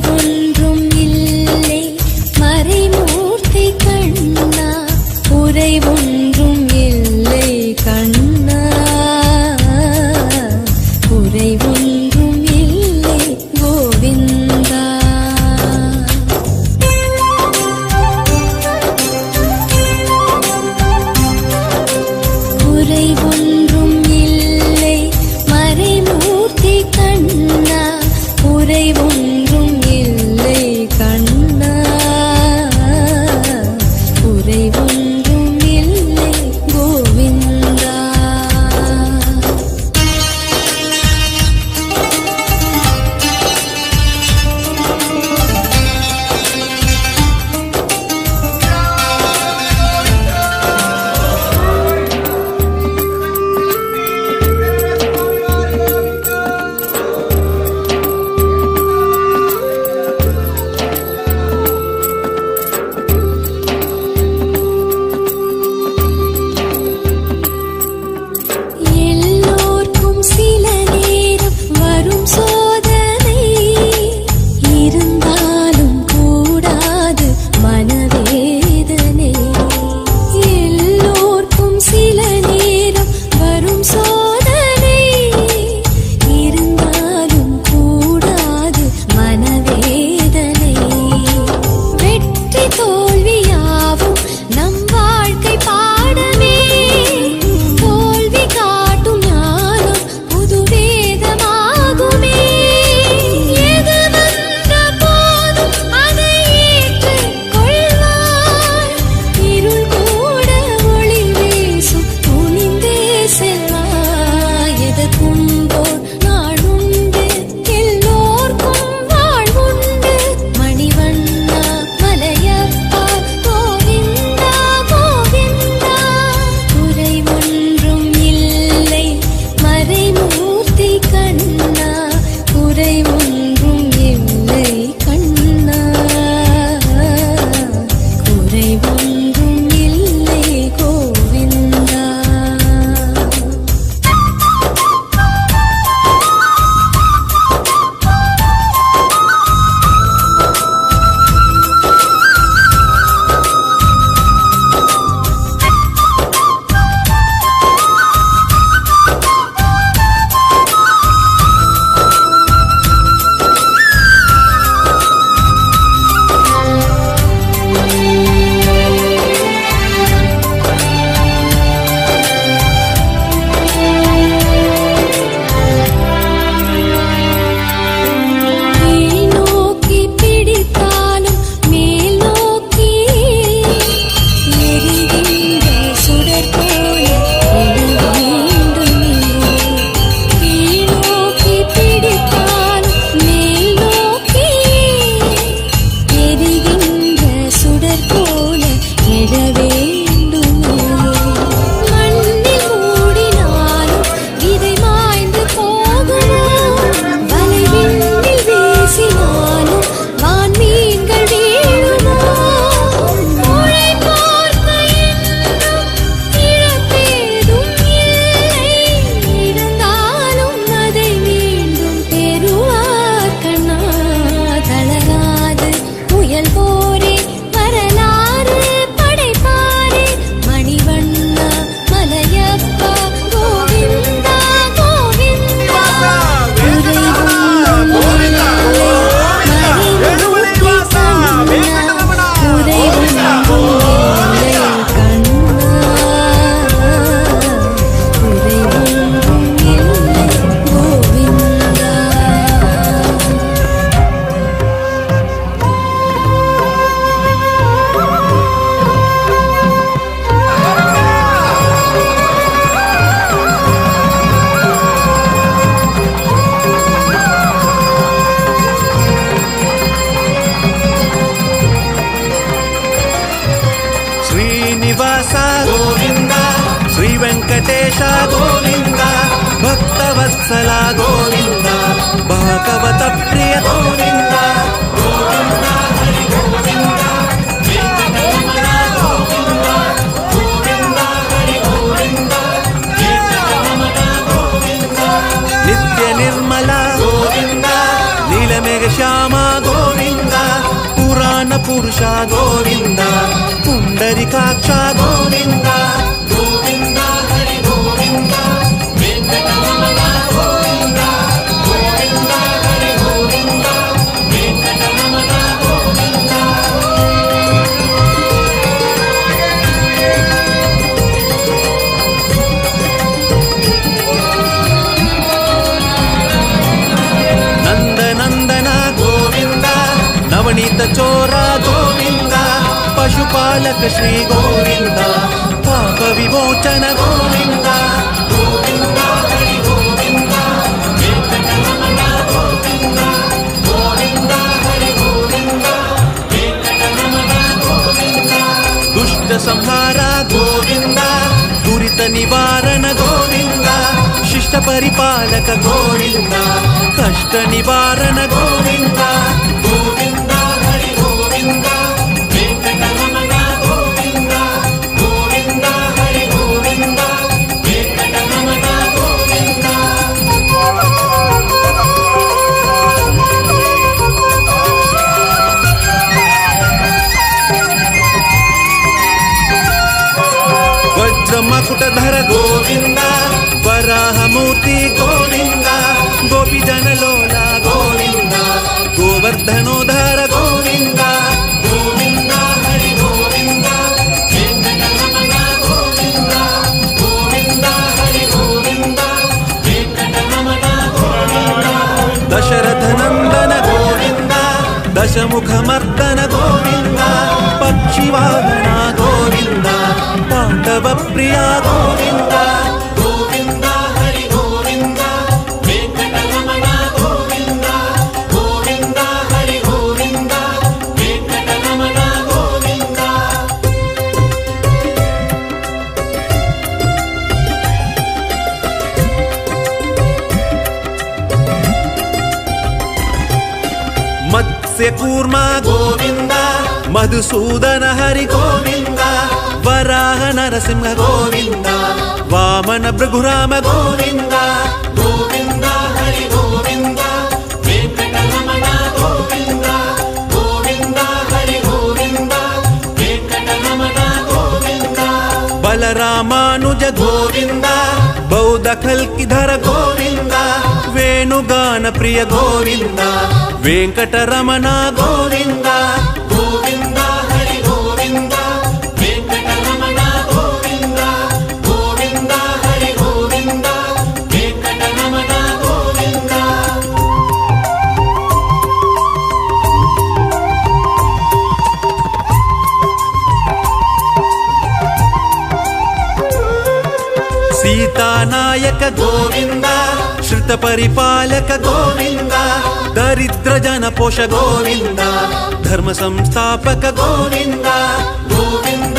குறைவொன்றும் இல்லை மறைமூர்த்தி கண்ணா, குறைவொன்றும் இல்லை கண்ணா, குறைவொன்றும் இல்லை கோவிந்தா. குறைவொன்றும் இல்லை மறைமூர்த்தி கண்ணா, குறைவொன்றும் இல்லை கண்ணா, குறைவொன்றும் இல்லை கோவிந்தா. எல்லோர்க்கும் சில நேரம் வரும் சோதனை, இருந்தாலும் கூடாது மனவேதனை. எல்லோர்க்கும் சில நேரம் வரும் சோதனை, இருந்தாலும் கூடாது மனவேதனை. வெற்றி தோல்வியாவும் நம் வாழ்க்கை பாடமே, தோல்வி காட்டும் ஞானம் புது வேதமாகுமே. எது வந்த போதும் அதை ஏற்றுக் கொள்வாய், இருள் கூட ஒளி வீசும் துணிந்தே செல்வாய். எதற்கும்போர் நாள் உண்டு, எல்லோர்க்கும் வாழ்வுண்டு. மணிவண்ணா மலையப்பா கோவிந்தா கோவிந்தா. குறைவொன்றும் இல்லை மறைமூர்த்தி கண்ணா, குறைவொன்றும் இல்லை கண்ணா, குறைவொன்றும் இல்லை கோவிந்தா. கீழ் நோக்கி பிடித்தாலும் மேல் நோக்கி எரிகின்ற சுடர் போல எழ வேண்டுமே. கீழ் நோக்கி பிடித்தாலும் மேல் நோக்கி எரிகின்ற சுடர் போல எழ வேண்டுமே. மண்ணில் மூடினாலும் விதை மாய்ந்து போகுமோ, வலை விண்ணில் வீசினாலும் வான்மீன்கள் வீழுமோ. உழைப்போர்க்கு என்றும் இழப்பேதும் இல்லை, இழந்தாலும் அதை மீண்டும் பெறுவார் கண்ணா. தளராது முயல்வோரே வரலாறு படைப்பாரே, மணிவண்ணா மலையப்பா கோவிந்தா கோவிந்தா. குறைவொன்றும் இல்லை மறைமூர்த்தி கண்ணா, குறைவொன்றும் இல்லை கண்ணா, குறைவொன்றும் இல்லை கோவிந்தா. ಶ್ರೀನಿವಾಸ ಗೋವಿಂದ, ಶ್ರೀ ವೆಂಕಟೇಶ ಗೋವಿಂದ, ಭಕ್ತವತ್ಸಲ ಗೋವಿಂದ, ಭಾಗವತ ಪ್ರಿಯ ಗೋವಿಂದ, ಗೋವಿಂದ ಹರಿ ಗೋವಿಂದ, ವೆಂಕಟರಮಣ ಗೋವಿಂದ, ಗೋವಿಂದ ಹರಿ ಗೋವಿಂದ, ವೆಂಕಟರಮಣ ಗೋವಿಂದ, ನಿತ್ಯ ನಿರ್ಮಲ ಗೋವಿಂದ, ನೀಲಮೇಘ ಶ್ಯಾಮ ಗೋವಿಂದ. పురాణ పురుష గోవింద పుండరికాక్ష గోవింద గోవింద హరి గోవింద వెంకటరమణ గోవింద గోవింద హరి గోవింద వెంకటరమణ గోవింద. నందనందన గోవింద నవనీత చోర గోవింద పశుపాలక శ్రీ గోవింద పాప విమోచన గోవింద గోవింద హరి గోవింద వెంకటరమణ గోవింద గోవింద హరి గోవింద వెంకటరమణ గోవింద. దుష్ట సంహార గోవింద దురిత నివారణ గోవింద శిష్ట పరిపాలక గోవింద కష్ట నివారణ గోవింద గోవింద హరి గోవింద వెంకటరమణ గోవింద గోవింద హరి గోవింద వెంకటరమణ గోవింద. వజ్రమకుటధర గోవింద వరాహమూర్తి గోవింద గోపిజనలోల గోవింద గోవర్ధనోధర గోవింద గోవింద హరి గోవింద వెంకటరమణ గోవింద గోవింద హరి గోవింద వెంకటరమణ గోవింద. దశరథనందన గోవింద దశముఖమర్దన గోవింద పక్షివాహన గోవింద పాండవ ప్రియ గోవింద గోవింద హరి గోవింద వెంకటరమణ గోవింద గోవింద హరి గోవింద వెంకటరమణ గోవింద. మత్స్యకూర్మ గోవింద మధుసూదన హరి గోవింద వరాహ నరసింహ గోవింద వామన భృగురామ గోవింద గోవింద హరి గోవింద వెంకటరమణ గోవింద గోవింద హరి గోవింద వెంకటరమణ గోవింద. బలరామానుజ గోవింద బౌద్ధ కల్కిధర గోవింద వేణుగాన ప్రియ గోవింద వెంకటరమణ గోవింద గోవింద హరి గోవింద వెంకటరమణ గోవింద గోవింద హరి గోవింద వెంకటరమణ గోవింద. సీతానాయక గోవింద శ్రుత పరిపాలక గోవింద దరిద్ర జన పోష గోవింద ధర్మ సంస్థాపక గోవింద గోవింద